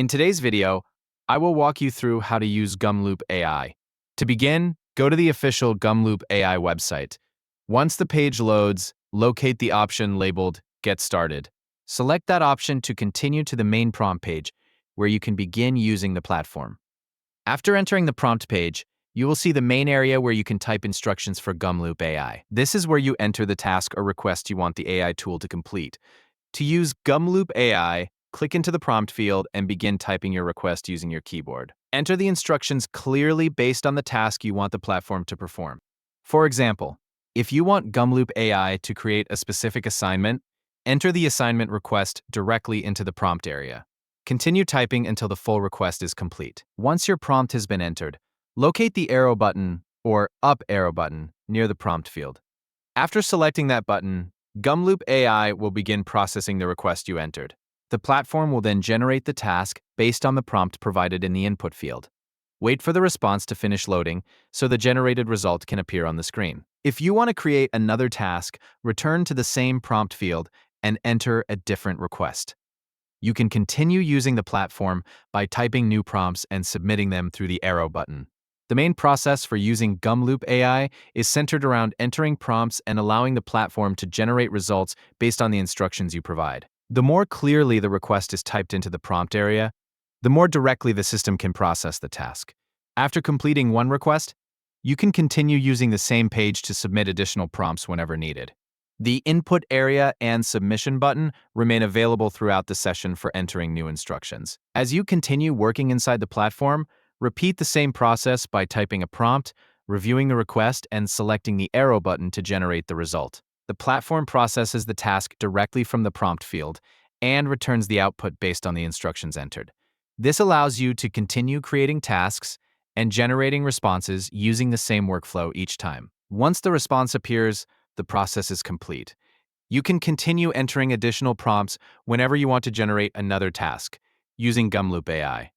In today's video, I will walk you through how to use Gumloop AI. To begin, go to the official Gumloop AI website. Once the page loads, locate the option labeled Get Started. Select that option to continue to the main prompt page, where you can begin using the platform. After entering the prompt page, you will see the main area where you can type instructions for Gumloop AI. This is where you enter the task or request you want the AI tool to complete. To use Gumloop AI, click into the prompt field and begin typing your request using your keyboard. Enter the instructions clearly based on the task you want the platform to perform. For example, if you want Gumloop AI to create a specific assignment, enter the assignment request directly into the prompt area. Continue typing until the full request is complete. Once your prompt has been entered, locate the arrow button or up arrow button near the prompt field. After selecting that button, Gumloop AI will begin processing the request you entered. The platform will then generate the task based on the prompt provided in the input field. Wait for the response to finish loading so the generated result can appear on the screen. If you want to create another task, return to the same prompt field and enter a different request. You can continue using the platform by typing new prompts and submitting them through the arrow button. The main process for using Gumloop AI is centered around entering prompts and allowing the platform to generate results based on the instructions you provide. The more clearly the request is typed into the prompt area, the more directly the system can process the task. After completing one request, you can continue using the same page to submit additional prompts whenever needed. The input area and submission button remain available throughout the session for entering new instructions. As you continue working inside the platform, repeat the same process by typing a prompt, reviewing the request, and selecting the arrow button to generate the result. The platform processes the task directly from the prompt field and returns the output based on the instructions entered. This allows you to continue creating tasks and generating responses using the same workflow each time. Once the response appears, the process is complete. You can continue entering additional prompts whenever you want to generate another task using Gumloop AI.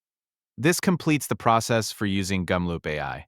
This completes the process for using Gumloop AI.